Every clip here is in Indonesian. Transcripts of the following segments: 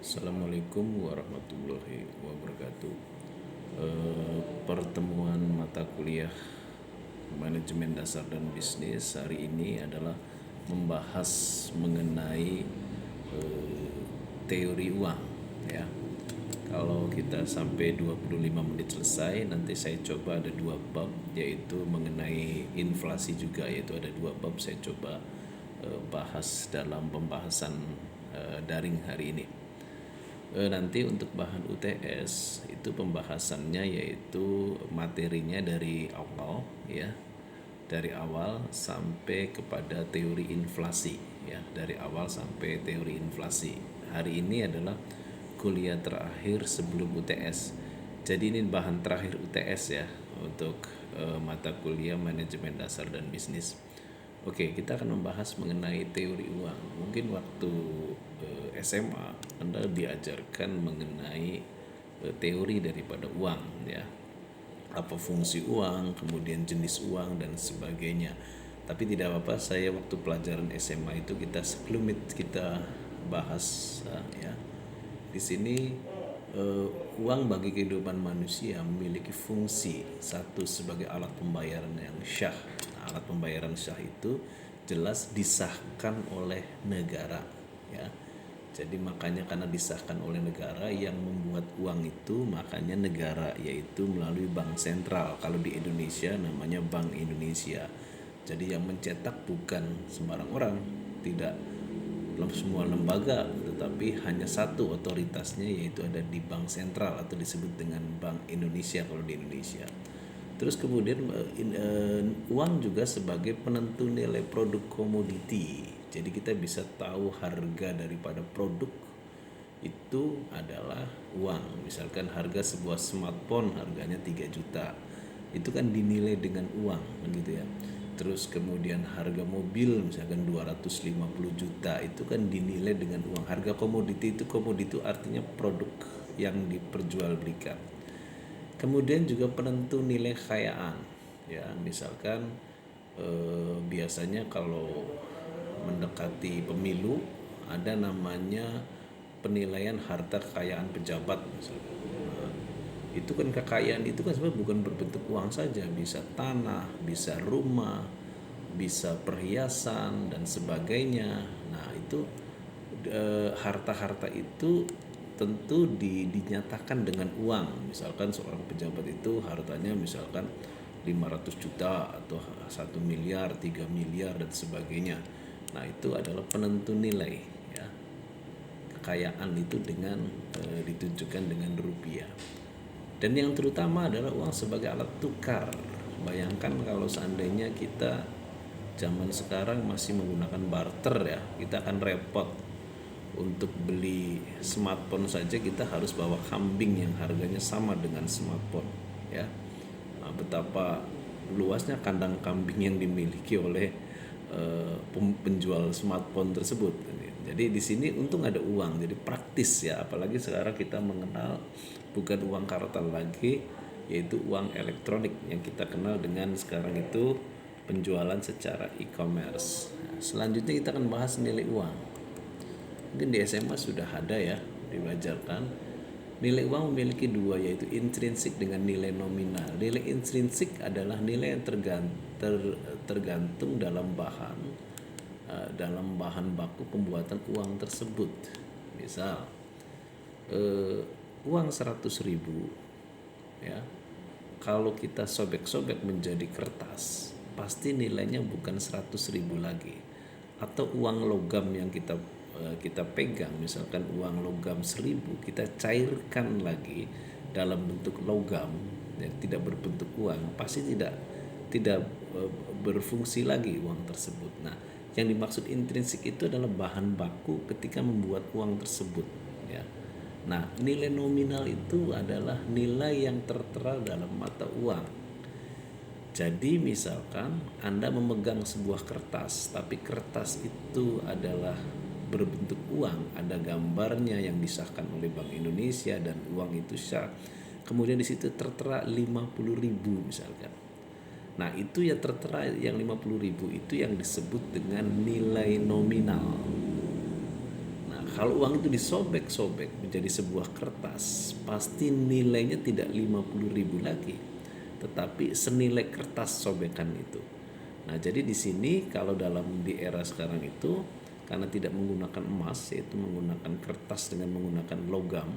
Assalamualaikum warahmatullahi wabarakatuh. Pertemuan mata kuliah manajemen dasar dan bisnis hari ini adalah membahas mengenai teori uang, ya. Kalau kita sampai 25 menit selesai, nanti saya coba ada dua bab, yaitu mengenai inflasi juga, yaitu ada dua bab saya coba bahas dalam pembahasan daring hari ini. Nanti untuk bahan UTS itu pembahasannya yaitu materinya dari awal, ya, dari awal sampai kepada teori inflasi, ya, dari awal sampai teori inflasi. Hari ini adalah kuliah terakhir sebelum UTS, jadi ini bahan terakhir UTS ya untuk mata kuliah manajemen dasar dan bisnis. Oke, kita akan membahas mengenai teori uang. Mungkin waktu SMA Anda diajarkan mengenai teori daripada uang, ya. Apa fungsi uang, kemudian jenis uang dan sebagainya. Tapi tidak apa-apa, saya waktu pelajaran SMA itu kita sekelumit kita bahas, ya. Di sini uang bagi kehidupan manusia memiliki fungsi satu sebagai alat pembayaran yang syah. Nah, alat pembayaran syah itu jelas disahkan oleh negara, ya. Jadi makanya karena disahkan oleh negara yang membuat uang itu, makanya negara yaitu melalui bank sentral. Kalau di Indonesia namanya Bank Indonesia. Jadi yang mencetak bukan sembarang orang, tidak dalam semua lembaga, tetapi hanya satu otoritasnya, yaitu ada di bank sentral atau disebut dengan Bank Indonesia kalau di Indonesia. Terus kemudian uang juga sebagai penentu nilai produk komoditi. Jadi kita bisa tahu harga daripada produk itu adalah uang. Misalkan harga sebuah smartphone harganya 3 juta. Itu kan dinilai dengan uang, begitu ya. Terus kemudian harga mobil misalkan 250 juta, itu kan dinilai dengan uang. Harga komoditi itu artinya produk yang diperjualbelikan. Kemudian juga penentu nilai kekayaan, ya. Misalkan biasanya kalau mendekati pemilu ada namanya penilaian harta kekayaan pejabat misalkan. Nah, itu kan kekayaan itu kan sebenarnya bukan berbentuk uang saja, bisa tanah, bisa rumah, bisa perhiasan dan sebagainya. Nah, itu harta-harta itu tentu dinyatakan dengan uang. Misalkan seorang pejabat itu hartanya misalkan 500 juta atau 1 miliar, 3 miliar dan sebagainya. Nah, itu adalah penentu nilai, ya. Kekayaan itu dengan ditunjukkan dengan rupiah. Dan yang terutama adalah uang sebagai alat tukar. Bayangkan kalau seandainya kita zaman sekarang masih menggunakan barter, ya, kita akan repot. Untuk beli smartphone saja kita harus bawa kambing yang harganya sama dengan smartphone, ya. Nah, betapa luasnya kandang kambing yang dimiliki oleh penjual smartphone tersebut. Jadi di sini untung ada uang, jadi praktis, ya. Apalagi sekarang kita mengenal bukan uang kartal lagi, yaitu uang elektronik yang kita kenal dengan sekarang itu penjualan secara e-commerce. Nah, selanjutnya kita akan bahas nilai uang. Mungkin di SMA sudah ada, ya, diajarkan. Nilai uang memiliki dua, yaitu intrinsik dengan nilai nominal. Nilai intrinsik adalah nilai yang tergantung dalam bahan baku pembuatan uang tersebut. Misal uang 100.000, ya, kalau kita sobek-sobek menjadi kertas pasti nilainya bukan 100.000 lagi. Atau uang logam yang kita pegang, misalkan uang logam 1.000 kita cairkan lagi dalam bentuk logam yang tidak berbentuk uang, pasti tidak berfungsi lagi uang tersebut. Nah, yang dimaksud intrinsik itu adalah bahan baku ketika membuat uang tersebut, ya. Nah, nilai nominal itu adalah nilai yang tertera dalam mata uang. Jadi misalkan Anda memegang sebuah kertas, tapi kertas itu adalah berbentuk uang, ada gambarnya yang disahkan oleh Bank Indonesia dan uang itu sah. Kemudian di situ tertera 50.000 misalkan. Nah, itu ya tertera yang 50.000 itu yang disebut dengan nilai nominal. Nah, Kalau uang itu disobek-sobek menjadi sebuah kertas, pasti nilainya tidak 50.000 lagi, tetapi senilai kertas sobekan itu. Nah, jadi di sini kalau di era sekarang itu, karena tidak menggunakan emas, yaitu menggunakan kertas dengan menggunakan logam,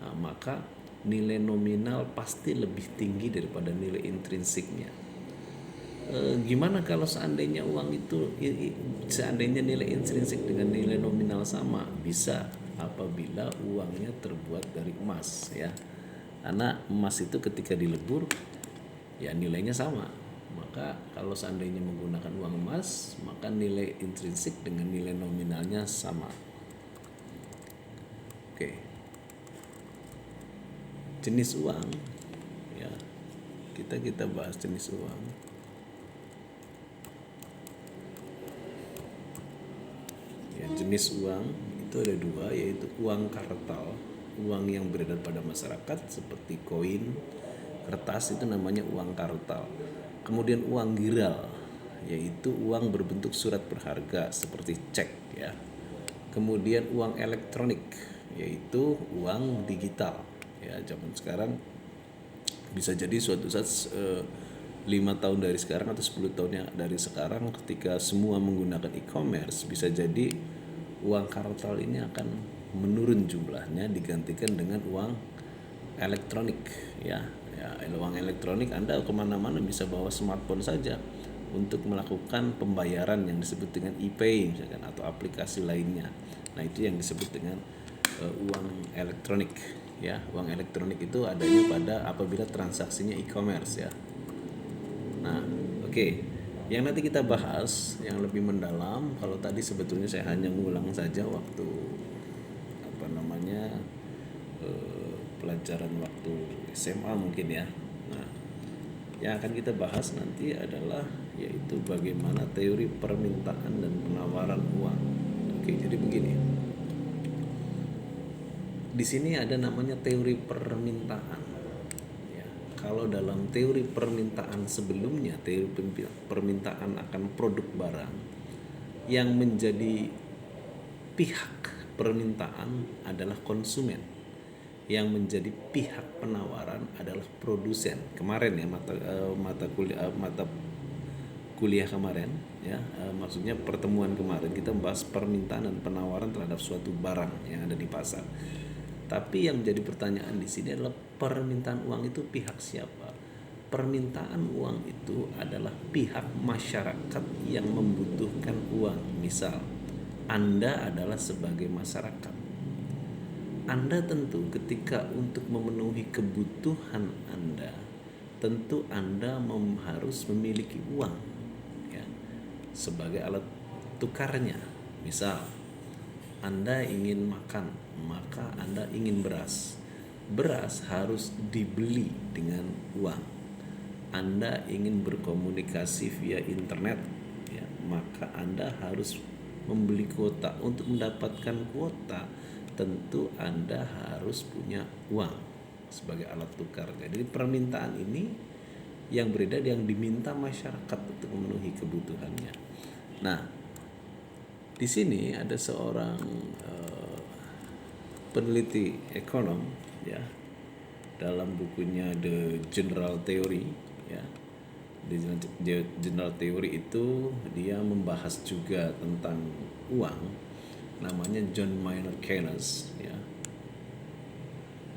nah, maka nilai nominal pasti lebih tinggi daripada nilai intrinsiknya. Gimana kalau seandainya uang itu seandainya nilai intrinsik dengan nilai nominal sama? Bisa, apabila uangnya terbuat dari emas, ya, karena emas itu ketika dilebur ya nilainya sama. Maka kalau seandainya menggunakan uang emas, maka nilai intrinsik dengan nilai nominalnya sama. Oke, jenis uang, ya, kita bahas jenis uang. Ya, jenis uang itu ada dua, yaitu uang kartal, uang yang beredar pada masyarakat seperti koin, kertas, itu namanya uang kartal. Kemudian uang giral, yaitu uang berbentuk surat berharga seperti cek, ya. Kemudian uang elektronik, yaitu uang digital. Ya, zaman sekarang bisa jadi suatu saat 5 tahun dari sekarang atau 10 tahun dari sekarang, ketika semua menggunakan e-commerce, bisa jadi uang kartal ini akan menurun jumlahnya, digantikan dengan uang elektronik, ya. Uang elektronik, Anda kemana-mana bisa bawa smartphone saja untuk melakukan pembayaran yang disebut dengan e-pay misalkan, atau aplikasi lainnya. Nah, itu yang disebut dengan uang elektronik, ya. Uang elektronik itu adanya apabila transaksinya e-commerce, ya. Nah, oke. Yang nanti kita bahas yang lebih mendalam, kalau tadi sebetulnya saya hanya mengulang saja waktu pelajaran waktu SMA mungkin, ya. Nah, yang akan kita bahas nanti adalah yaitu bagaimana teori permintaan dan penawaran uang. Oke, jadi begini. Di sini ada namanya teori permintaan. Ya, kalau dalam teori permintaan sebelumnya, teori permintaan akan produk barang, yang menjadi pihak permintaan adalah konsumen, yang menjadi pihak penawaran adalah produsen. Kemarin, ya, mata kuliah kemarin, ya, maksudnya pertemuan kemarin kita membahas permintaan dan penawaran terhadap suatu barang yang ada di pasar. Tapi yang menjadi pertanyaan di sini adalah permintaan uang itu pihak siapa? Permintaan uang itu adalah pihak masyarakat yang membutuhkan uang. Misal, Anda adalah sebagai masyarakat. Anda tentu ketika untuk memenuhi kebutuhan Anda, tentu Anda harus memiliki uang, ya, sebagai alat tukarnya. Misal, Anda ingin makan, maka Anda ingin beras. Beras harus dibeli dengan uang. Anda ingin berkomunikasi via internet, ya, maka Anda harus membeli kuota. Untuk mendapatkan kuota, tentu Anda harus punya uang sebagai alat tukar. Jadi permintaan ini yang beredar, yang diminta masyarakat untuk memenuhi kebutuhannya. Nah, di sini ada seorang peneliti ekonom, ya, dalam bukunya The General Theory, ya. Di General Theory itu dia membahas juga tentang uang, namanya John Maynard Keynes, ya.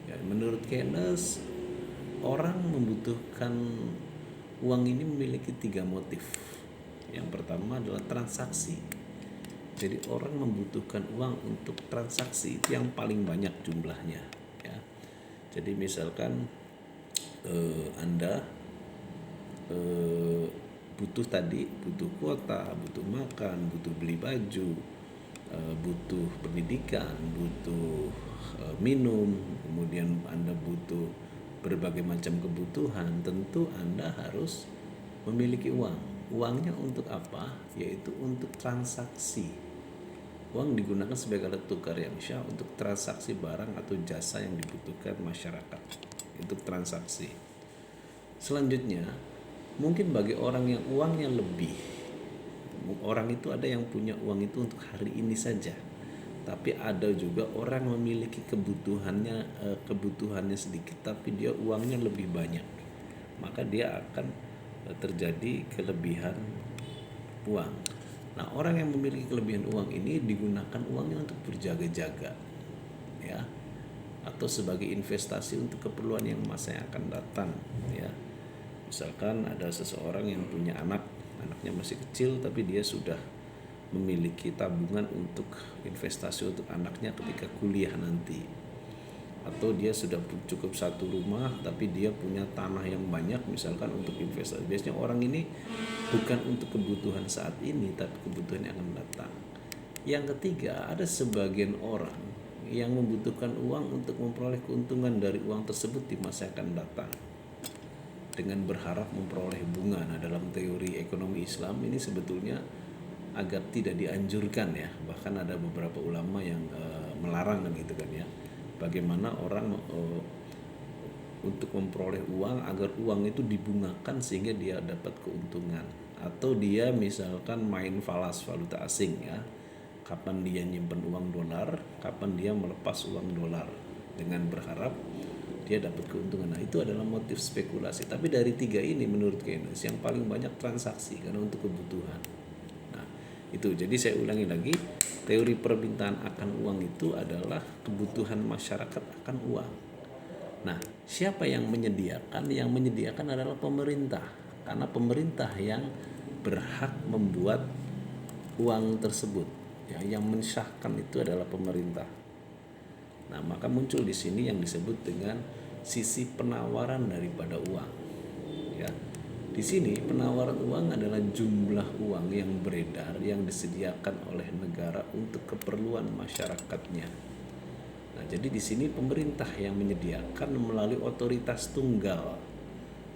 Ya, menurut Keynes, orang membutuhkan uang ini memiliki 3 motif. Yang pertama adalah transaksi. Jadi orang membutuhkan uang untuk transaksi, itu yang paling banyak jumlahnya, ya. Jadi misalkan Anda butuh kuota, butuh makan, butuh beli baju, butuh pendidikan, butuh minum, kemudian Anda butuh berbagai macam kebutuhan, tentu Anda harus memiliki uang. Uangnya untuk apa? Yaitu untuk transaksi. Uang digunakan sebagai alat tukar yang syah untuk transaksi barang atau jasa yang dibutuhkan masyarakat, untuk transaksi. Selanjutnya, mungkin bagi orang yang uangnya lebih, orang itu ada yang punya uang itu untuk hari ini saja, Tapi ada juga orang memiliki kebutuhannya sedikit tapi dia uangnya lebih banyak. Maka dia akan terjadi kelebihan uang. Nah, orang yang memiliki kelebihan uang ini digunakan uangnya untuk berjaga-jaga, ya, atau sebagai investasi untuk keperluan yang masa yang akan datang, ya. Misalkan ada seseorang yang punya anaknya masih kecil tapi dia sudah memiliki tabungan untuk investasi untuk anaknya ketika kuliah nanti, atau dia sudah cukup satu rumah tapi dia punya tanah yang banyak misalkan untuk investasi. Biasanya orang ini bukan untuk kebutuhan saat ini tapi kebutuhan yang akan datang. Yang ketiga, ada sebagian orang yang membutuhkan uang untuk memperoleh keuntungan dari uang tersebut di masa yang akan datang dengan berharap memperoleh bunga. Nah, dalam teori ekonomi Islam ini sebetulnya agar tidak dianjurkan, ya. Bahkan ada beberapa ulama yang melarang kan gitu kan, ya. Bagaimana orang untuk memperoleh uang agar uang itu dibungakan sehingga dia dapat keuntungan, atau dia misalkan main falas, valuta asing, ya. Kapan dia nyimpen uang dolar, kapan dia melepas uang dolar dengan berharap dia dapat keuntungan. Nah, itu adalah motif spekulasi. Tapi dari tiga ini menurut Keynes yang paling banyak transaksi karena untuk kebutuhan. Nah, itu. Jadi saya ulangi lagi, teori permintaan akan uang itu adalah kebutuhan masyarakat akan uang. Nah, siapa yang menyediakan? Yang menyediakan adalah pemerintah, karena pemerintah yang berhak membuat uang tersebut, ya. Yang mensahkan itu adalah pemerintah. Nah, maka muncul di sini yang disebut dengan sisi penawaran daripada uang, ya. Di sini penawaran uang adalah jumlah uang yang beredar yang disediakan oleh negara untuk keperluan masyarakatnya. Nah, jadi di sini pemerintah yang menyediakan melalui otoritas tunggal,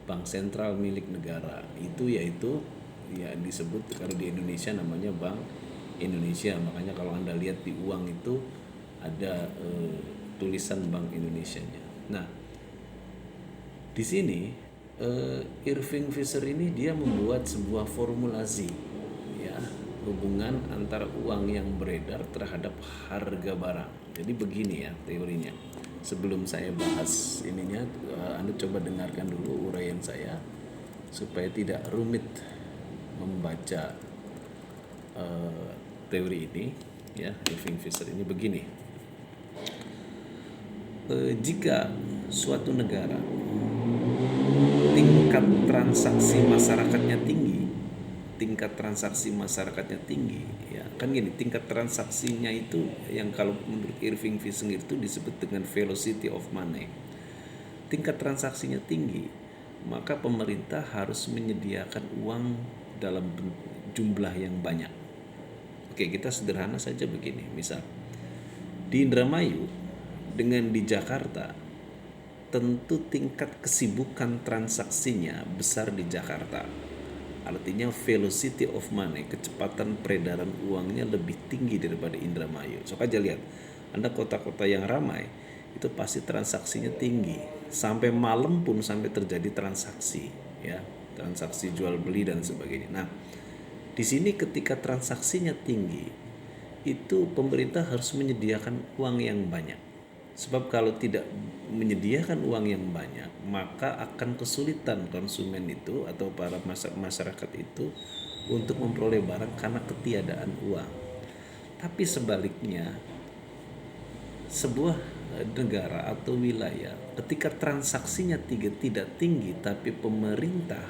bank sentral milik negara. Itu yaitu ya disebut kalau di Indonesia namanya Bank Indonesia. Makanya kalau Anda lihat di uang itu ada tulisan Bank Indonesianya. Nah, di sini Irving Fisher ini dia membuat sebuah formulasi, ya, hubungan antara uang yang beredar terhadap harga barang. Jadi begini, ya, teorinya. Sebelum saya bahas ininya, Anda coba dengarkan dulu uraian saya supaya tidak rumit membaca teori ini, ya. Irving Fisher ini begini. Jika suatu negara tingkat transaksi masyarakatnya tinggi, ya kan gini, tingkat transaksinya itu yang kalau menurut Irving Fisher itu disebut dengan velocity of money. Tingkat transaksinya tinggi, maka pemerintah harus menyediakan uang dalam jumlah yang banyak. Oke, kita sederhana saja begini, misal di Indramayu dengan di Jakarta, tentu tingkat kesibukan transaksinya besar di Jakarta. Artinya velocity of money, kecepatan peredaran uangnya lebih tinggi daripada Indramayu. So aja lihat, Anda kota-kota yang ramai itu pasti transaksinya tinggi. Sampai malam pun sampai terjadi transaksi, ya, transaksi jual beli dan sebagainya. Nah, di sini ketika transaksinya tinggi, itu pemerintah harus menyediakan uang yang banyak. Sebab kalau tidak menyediakan uang yang banyak, maka akan kesulitan konsumen itu atau para masyarakat itu untuk memperoleh barang karena ketiadaan uang. Tapi sebaliknya, sebuah negara atau wilayah ketika transaksinya tidak tinggi tapi pemerintah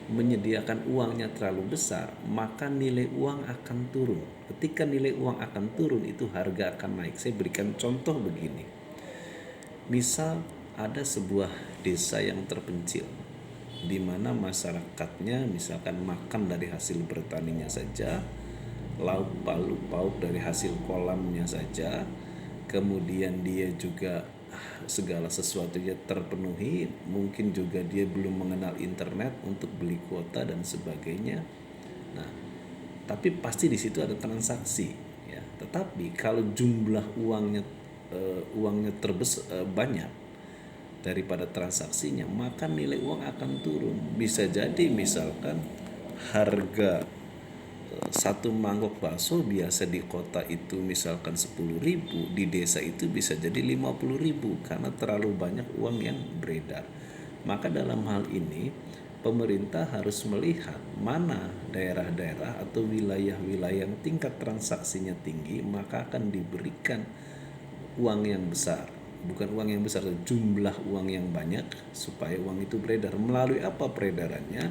menyediakan uangnya terlalu besar, maka nilai uang akan turun. Ketika nilai uang akan turun, itu harga akan naik. Saya berikan contoh begini. Misal ada sebuah desa yang terpencil di mana masyarakatnya misalkan makan dari hasil bertaninya saja, lauk pauk dari hasil kolamnya saja, kemudian dia juga segala sesuatunya terpenuhi, mungkin juga dia belum mengenal internet untuk beli kuota dan sebagainya. Nah, tapi pasti di situ ada transaksi, ya. Tetapi kalau jumlah uangnya banyak daripada transaksinya, maka nilai uang akan turun. Bisa jadi misalkan harga satu mangkok bakso biasa di kota itu misalkan 10.000, di desa itu bisa jadi 50.000 karena terlalu banyak uang yang beredar. Maka dalam hal ini pemerintah harus melihat mana daerah-daerah atau wilayah-wilayah yang tingkat transaksinya tinggi, maka akan diberikan uang yang besar. Bukan uang yang besar, jumlah uang yang banyak supaya uang itu beredar. Melalui apa peredarannya?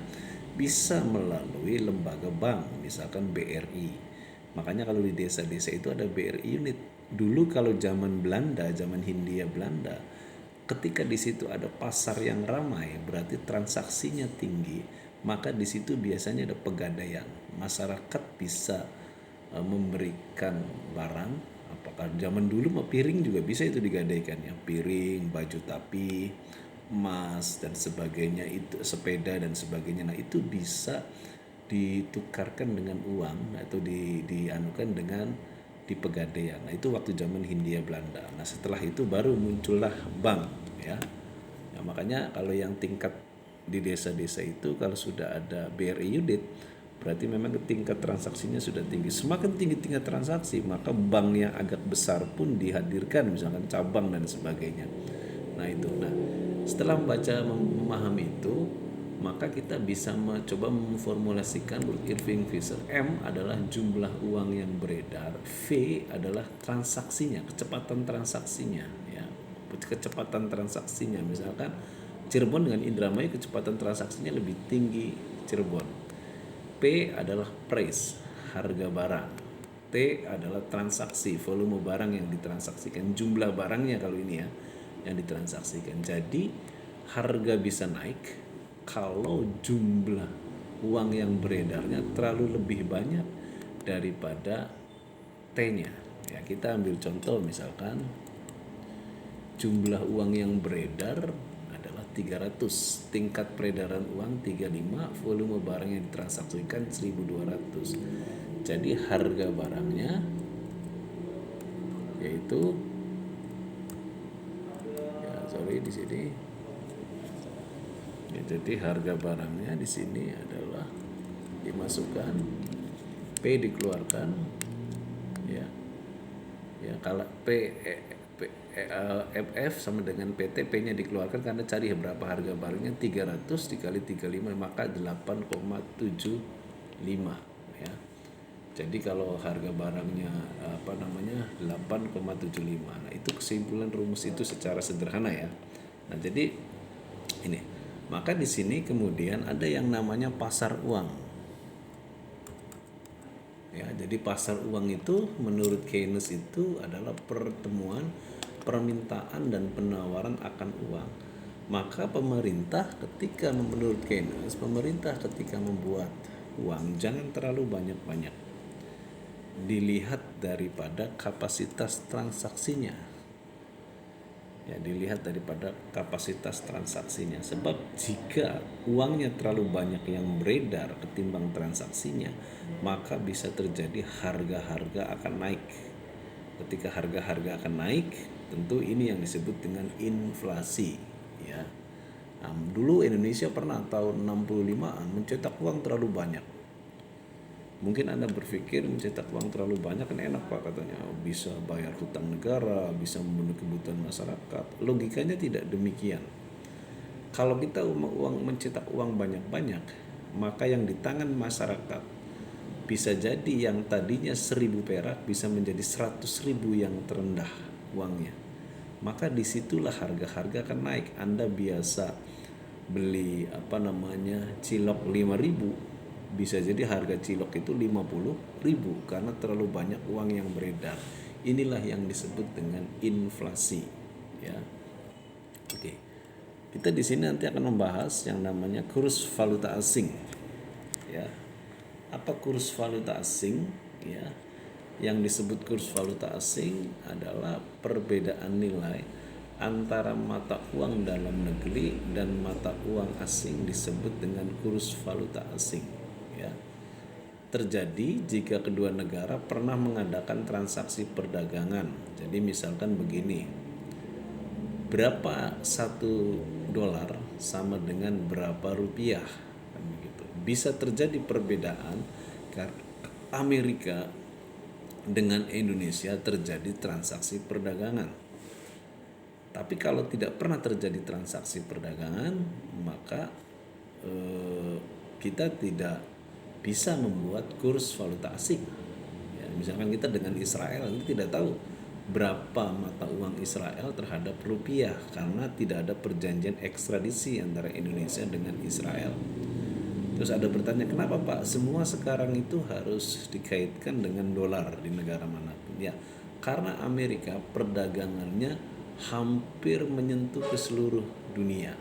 Bisa melalui lembaga bank, misalkan BRI. Makanya kalau di desa-desa itu ada BRI unit. Dulu kalau zaman Belanda, zaman Hindia Belanda, ketika di situ ada pasar yang ramai, berarti transaksinya tinggi, maka di situ biasanya ada pegadaian. Masyarakat bisa memberikan barang, apakah zaman dulu mah piring juga bisa itu digadaikan ya, piring, baju tapi, emas dan sebagainya, itu sepeda dan sebagainya. Nah itu bisa ditukarkan dengan uang atau dianukan dengan di pegadaian. Nah itu waktu zaman Hindia Belanda. Nah setelah itu baru muncullah bank ya. Ya makanya kalau yang tingkat di desa-desa itu kalau sudah ada BRI unit, berarti memang tingkat transaksinya sudah tinggi. Semakin tinggi tingkat transaksi, maka bank yang agak besar pun dihadirkan, misalkan cabang dan sebagainya. Nah itu. Nah setelah membaca memahami itu, maka kita bisa mencoba memformulasikan menurut Irving Fisher. M adalah jumlah uang yang beredar, V adalah transaksinya, kecepatan transaksinya ya. Kecepatan transaksinya, misalkan Cirebon dengan Indramayu kecepatan transaksinya lebih tinggi Cirebon. P adalah price, harga barang. T adalah transaksi, volume barang yang ditransaksikan, jumlah barangnya kalau ini ya yang ditransaksikan. Jadi harga bisa naik kalau jumlah uang yang beredarnya terlalu lebih banyak daripada T-nya. Ya, kita ambil contoh misalkan jumlah uang yang beredar adalah 300, tingkat peredaran uang 35, volume barang yang ditransaksikan 1.200. Jadi harga barangnya yaitu di sini. Ya, jadi harga barangnya di sini adalah dimasukkan, P dikeluarkan, ya. Ya kalau FF sama dengan PT, P-nya dikeluarkan karena cari berapa harga barangnya, 300 dikali 35 maka 8,75 ya. Jadi kalau harga barangnya 8,75. Nah, itu kesimpulan rumus itu secara sederhana ya. Nah, jadi ini. Maka di sini kemudian ada yang namanya pasar uang. Ya, jadi pasar uang itu menurut Keynes itu adalah pertemuan permintaan dan penawaran akan uang. Maka pemerintah ketika menurut Keynes, pemerintah ketika membuat uang jangan terlalu banyak-banyak. Dilihat daripada kapasitas transaksinya. Ya, dilihat daripada kapasitas transaksinya. Sebab jika uangnya terlalu banyak yang beredar ketimbang transaksinya, maka bisa terjadi harga-harga akan naik. Ketika harga-harga akan naik, tentu ini yang disebut dengan inflasi, ya. Nah, dulu Indonesia pernah tahun 65-an mencetak uang terlalu banyak. Mungkin Anda berpikir mencetak uang terlalu banyak kan enak Pak, katanya bisa bayar hutang negara, bisa memenuhi kebutuhan masyarakat. Logikanya tidak demikian. Kalau kita mencetak uang banyak-banyak, maka yang di tangan masyarakat bisa jadi yang tadinya 1.000 perak bisa menjadi 100.000 yang terendah uangnya. Maka disitulah harga-harga akan naik. Anda biasa beli cilok 5.000, bisa jadi harga cilok itu 50.000 karena terlalu banyak uang yang beredar. Inilah yang disebut dengan inflasi, ya. Oke. Kita di sini nanti akan membahas yang namanya kurs valuta asing. Ya. Apa kurs valuta asing? Ya. Yang disebut kurs valuta asing adalah perbedaan nilai antara mata uang dalam negeri dan mata uang asing disebut dengan kurs valuta asing. Ya. Terjadi jika kedua negara pernah mengadakan transaksi perdagangan. Jadi misalkan begini, berapa $1 sama dengan berapa rupiah, kan begitu. Bisa terjadi perbedaan Amerika dengan Indonesia terjadi transaksi perdagangan. Tapi kalau tidak pernah terjadi transaksi perdagangan, maka kita tidak bisa membuat kurs valuta asing. Ya, misalkan kita dengan Israel, kita tidak tahu berapa mata uang Israel terhadap rupiah karena tidak ada perjanjian ekstradisi antara Indonesia dengan Israel. Terus ada bertanya, kenapa Pak semua sekarang itu harus dikaitkan dengan dolar di negara manapun? Ya, karena Amerika perdagangannya hampir menyentuh ke seluruh dunia.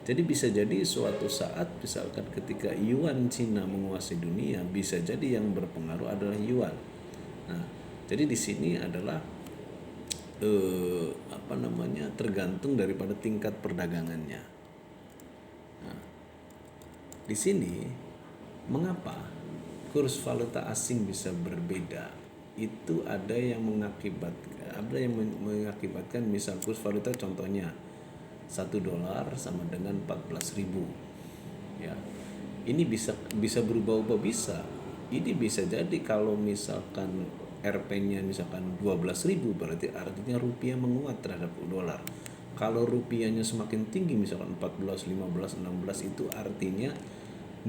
Jadi bisa jadi suatu saat misalkan ketika yuan Cina menguasai dunia, bisa jadi yang berpengaruh adalah yuan. Nah, jadi di sini adalah tergantung daripada tingkat perdagangannya. Nah, di sini mengapa kurs valuta asing bisa berbeda? Itu ada yang mengakibatkan misal kurs valuta contohnya $1 sama dengan 14.000. Ya. Ini bisa berubah-ubah, bisa. Ini bisa jadi kalau misalkan Rp-nya misalkan 12.000, berarti artinya rupiah menguat terhadap dolar. Kalau rupiahnya semakin tinggi misalkan 14, 15, 16, itu artinya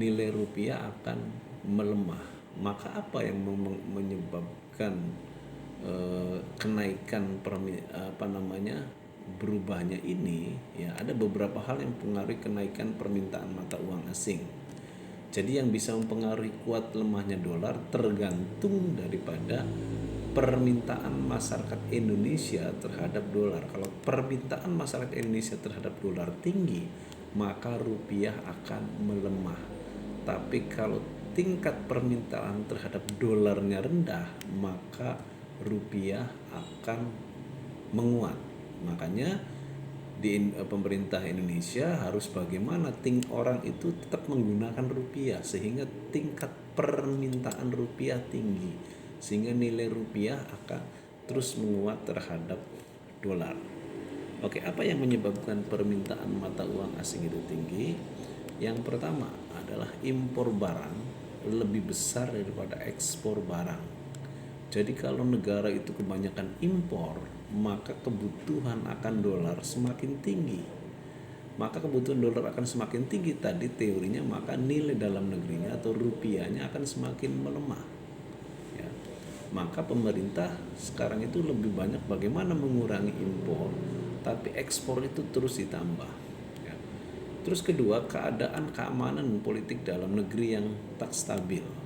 nilai rupiah akan melemah. Maka apa yang menyebabkan kenaikan berubahnya ini? Ya, ada beberapa hal yang mempengaruhi kenaikan permintaan mata uang asing. Jadi yang bisa mempengaruhi kuat lemahnya dolar tergantung daripada permintaan masyarakat Indonesia terhadap dolar. Kalau permintaan masyarakat Indonesia terhadap dolar tinggi, maka rupiah akan melemah. Tapi kalau tingkat permintaan terhadap dolarnya rendah, maka rupiah akan menguat. Makanya di pemerintah Indonesia harus bagaimana orang itu tetap menggunakan rupiah sehingga tingkat permintaan rupiah tinggi, sehingga nilai rupiah akan terus menguat terhadap dolar. Oke, apa yang menyebabkan permintaan mata uang asing itu tinggi? Yang pertama adalah impor barang lebih besar daripada ekspor barang. Jadi kalau negara itu kebanyakan impor, maka kebutuhan akan dolar semakin tinggi. Maka kebutuhan dolar akan semakin tinggi tadi teorinya, maka nilai dalam negerinya atau rupiahnya akan semakin melemah. Ya. Maka pemerintah sekarang itu lebih banyak bagaimana mengurangi impor, tapi ekspor itu terus ditambah. Ya. Terus kedua, keamanan politik dalam negeri yang tak stabil.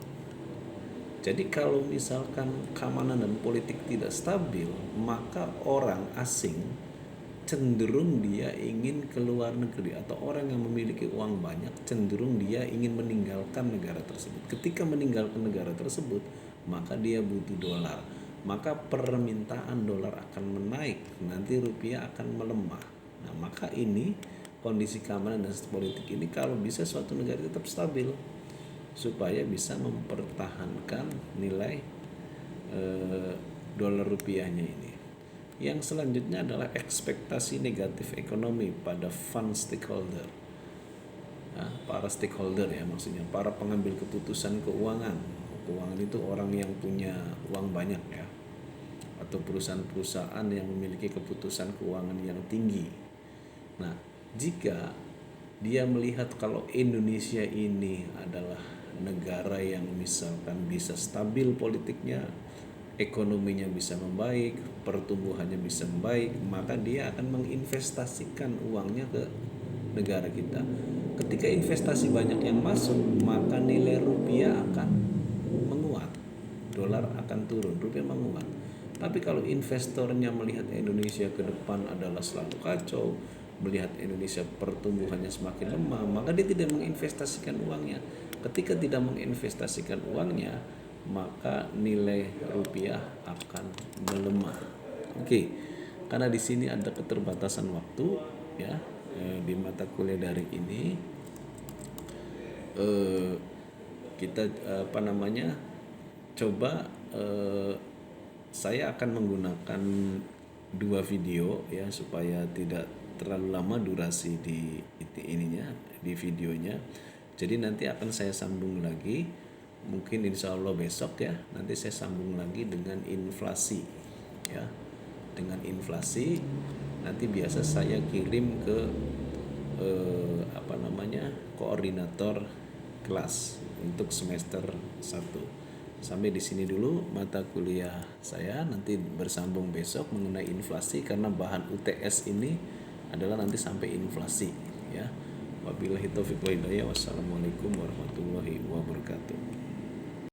Jadi kalau misalkan keamanan dan politik tidak stabil, maka orang asing cenderung dia ingin keluar negeri, atau orang yang memiliki uang banyak cenderung dia ingin meninggalkan negara tersebut. Ketika meninggalkan negara tersebut, maka dia butuh dolar. Maka permintaan dolar akan menaik, nanti rupiah akan melemah. Nah, maka ini kondisi keamanan dan politik ini kalau bisa suatu negara tetap stabil, supaya bisa mempertahankan nilai dolar rupiahnya ini. Yang selanjutnya adalah ekspektasi negatif ekonomi pada fund stakeholder. Nah, para stakeholder ya, maksudnya para pengambil keputusan keuangan. Keuangan itu orang yang punya uang banyak ya, atau perusahaan-perusahaan yang memiliki keputusan keuangan yang tinggi. Nah, jika dia melihat kalau Indonesia ini adalah negara yang misalkan bisa stabil politiknya, ekonominya bisa membaik, pertumbuhannya bisa membaik, maka dia akan menginvestasikan uangnya ke negara kita. Ketika investasi banyak yang masuk, maka nilai rupiah akan menguat, dolar akan turun, rupiah menguat. Tapi kalau investornya melihat Indonesia ke depan adalah selalu kacau, melihat Indonesia pertumbuhannya semakin lemah, maka dia tidak menginvestasikan uangnya. Ketika tidak menginvestasikan uangnya, maka nilai rupiah akan melemah. Oke, karena di sini ada keterbatasan waktu ya di mata kuliah daring ini, kita coba saya akan menggunakan 2 video ya supaya tidak terlalu lama durasi di videonya. Jadi nanti akan saya sambung lagi mungkin insya Allah besok ya nanti saya sambung lagi dengan inflasi ya. Dengan inflasi nanti biasa saya kirim ke koordinator kelas untuk semester 1. Sampai di sini dulu mata kuliah saya, nanti bersambung besok mengenai inflasi karena bahan UTS ini adalah nanti sampai inflasi ya. Wabillahi taufiq wal hidayah. Wassalamualaikum warahmatullahi wabarakatuh.